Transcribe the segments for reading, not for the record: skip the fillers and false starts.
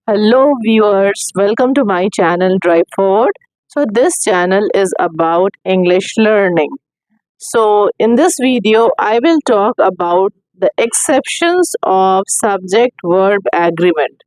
Hello, viewers. Welcome to my channel, Drive Forward. So, this channel is about English learning. So, in this video, I will talk about the exceptions of subject verb agreement.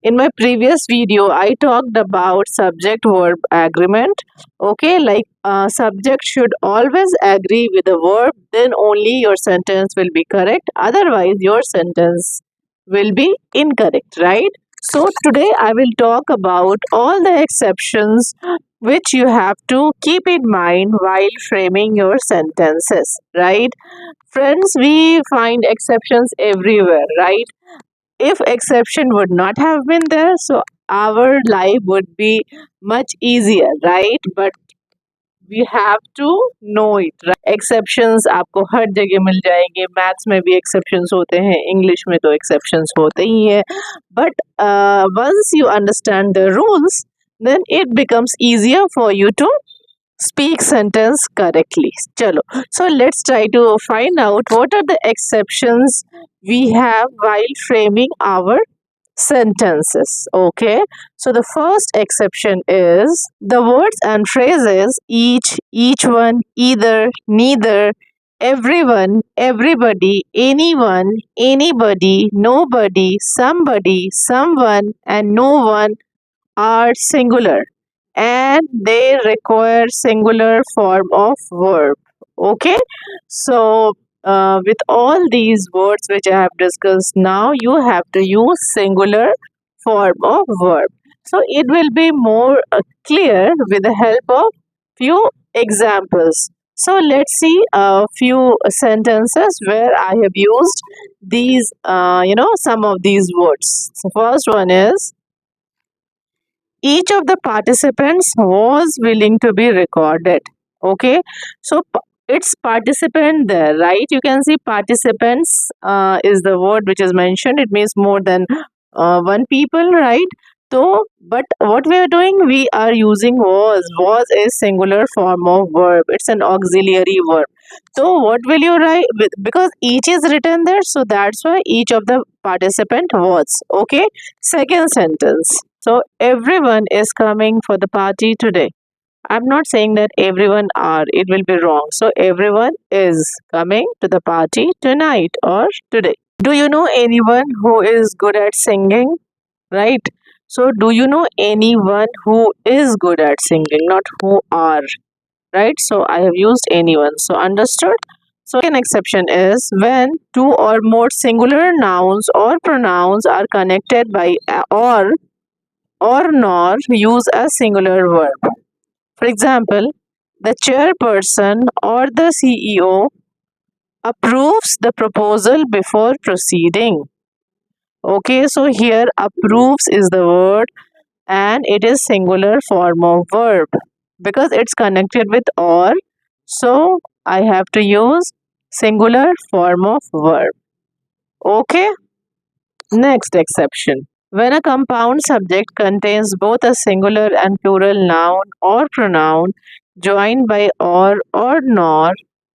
In my previous video, I talked about subject verb agreement. Okay, like subject should always agree with the verb, then only your sentence will be correct. Otherwise, your sentence will be incorrect, right? So, today I will talk about all the exceptions which you have to keep in mind while framing your sentences, right? Friends, we find exceptions everywhere, right? If exception would not have been there, so our life would be much easier, right? But we have to know it, right? exceptions आपको हर जगह मिल जाएंगे. Maths में भी exceptions होते हैं, English में तो exceptions होते ही है. But once you understand the rules, then it becomes easier for you to speak sentence correctly. Chalo. So let's try to find out what are the exceptions we have while framing our sentences. Okay. So the first exception is the words and phrases each one, either, neither, everyone, everybody, anyone, anybody, nobody, somebody, someone, and no one are singular and they require singular form of verb. Okay, so with all these words which I have discussed now, you have to use singular form of verb. So it will be more clear with the help of few examples. So let's see a few sentences where I have used these, some of these words. So first one is, each of the participants was willing to be recorded. Okay, so it's participant there, right? You can see participants is the word which is mentioned. It means more than one people, right? So but what we are doing, we are using was a singular form of verb. It's an auxiliary verb. So what will you write because each is written there, so that's why each of the participant was. Okay, second sentence, so everyone is coming for the party today. I'm not saying that everyone are, it will be wrong. So everyone is coming to the party tonight or today. Do you know anyone who is good at singing? Right? So do you know anyone who is good at singing, not who are? Right? So I have used anyone. So understood? So second exception is when two or more singular nouns or pronouns are connected by or nor, use a singular verb. For example, the chairperson or the CEO approves the proposal before proceeding. Okay, so here approves is the word and it is singular form of verb because it's connected with or. So I have to use singular form of verb. Okay, next exception. When a compound subject contains both a singular and plural noun or pronoun joined by or nor,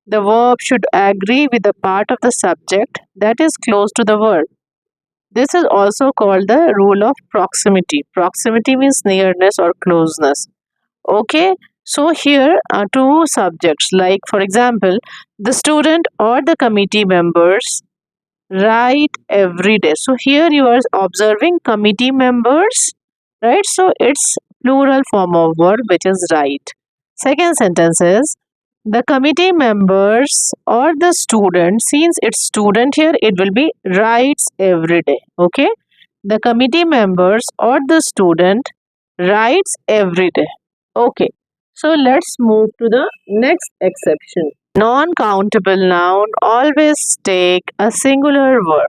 the verb should agree with the part of the subject that is close to the verb. This is also called the rule of proximity. Proximity means nearness or closeness. Okay, so here are two subjects, like for example, the student or the committee members write every day. So here you are observing committee members, right? So it's plural form of verb which is write. Second sentence is, the committee members or the student, since it's student here, it will be writes every day. Okay, the committee members or the student writes every day. Okay, so let's move to the next exception. Non-countable noun always take a singular verb.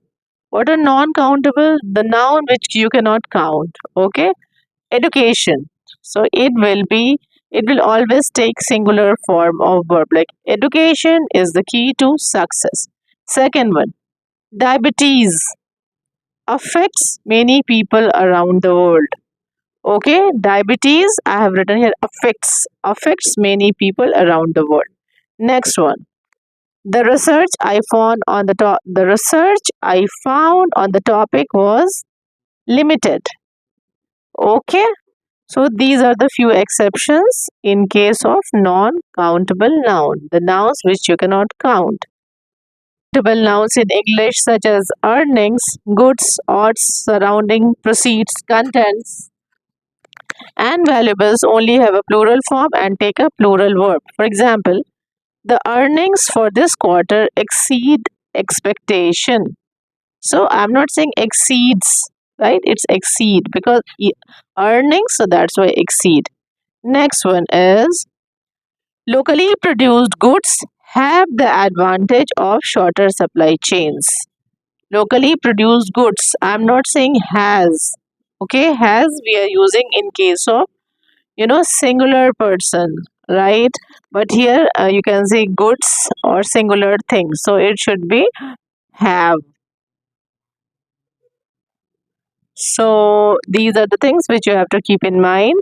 What are non-countable? The noun which you cannot count. Okay, education. So it will always take singular form of verb, like education is the key to success. Second one, diabetes affects many people around the world. Okay, diabetes I have written here, affects many people around the world. Next one, the research I found on the topic was limited. Okay. So these are the few exceptions in case of non-countable noun, the nouns which you cannot count. Countable nouns in English such as earnings, goods, odds, surrounding, proceeds, contents, and valuables only have a plural form and take a plural verb. For example, the earnings for this quarter exceed expectation. So I'm not saying exceeds, right? It's exceed because earnings, so that's why exceed. Next one is locally produced goods have the advantage of shorter supply chains. Locally produced goods, I'm not saying has. Okay, has we are using in case of singular person, right? But here you can say goods or singular things, so it should be have. So these are the things which you have to keep in mind.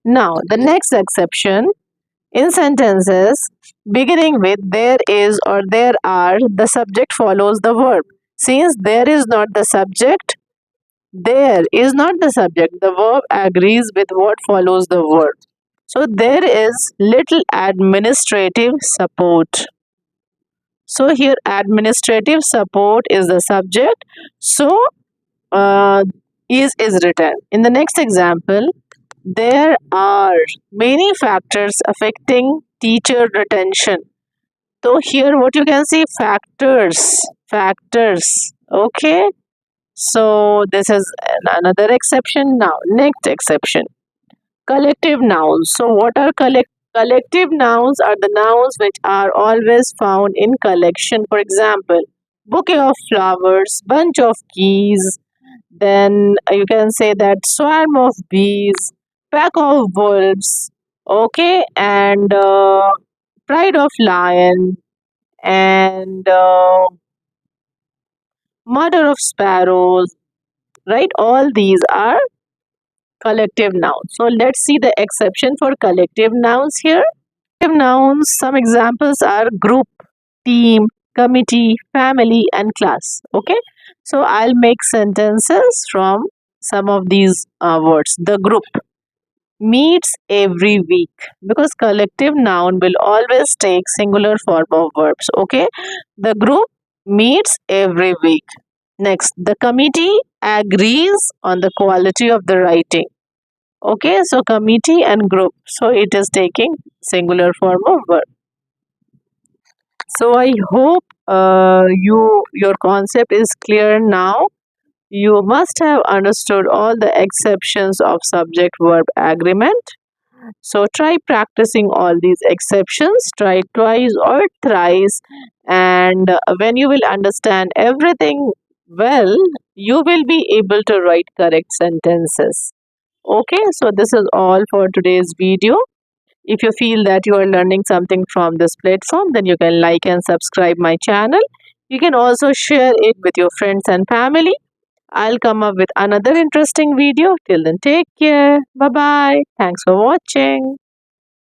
Now the next exception in sentences beginning with there is or there are, the subject follows the verb. Since there is not the subject, there is not the subject, the verb agrees with what follows the verb. So there is little administrative support. So here administrative support is the subject. So uh, is written. In the next example, there are many factors affecting teacher retention. So here what you can see, factors. Okay. So this is another exception. Now next exception. Collective nouns. So, what are collective nouns? Are the nouns which are always found in collection. For example, bouquet of flowers, bunch of keys. Then you can say that swarm of bees, pack of wolves. Okay, and pride of lion and murder of sparrows. Right, all these are collective nouns. So let's see the exception for collective nouns here. Collective nouns, some examples are group, team, committee, family, and class. Okay, so I'll make sentences from some of these words. The group meets every week because collective noun will always take singular form of verbs. Okay, the group meets every week. Next, the committee agrees on the quality of the writing. Okay, so committee and group. So it is taking singular form of verb. So I hope your concept is clear now. You must have understood all the exceptions of subject verb agreement. So try practicing all these exceptions. Try twice or thrice, and when you will understand everything well, you will be able to write correct sentences. Okay, so this is all for today's video. If you feel that you are learning something from this platform, then you can like and subscribe my channel. You can also share it with your friends and family. I'll come up with another interesting video. Till then, take care. Bye bye. Thanks for watching.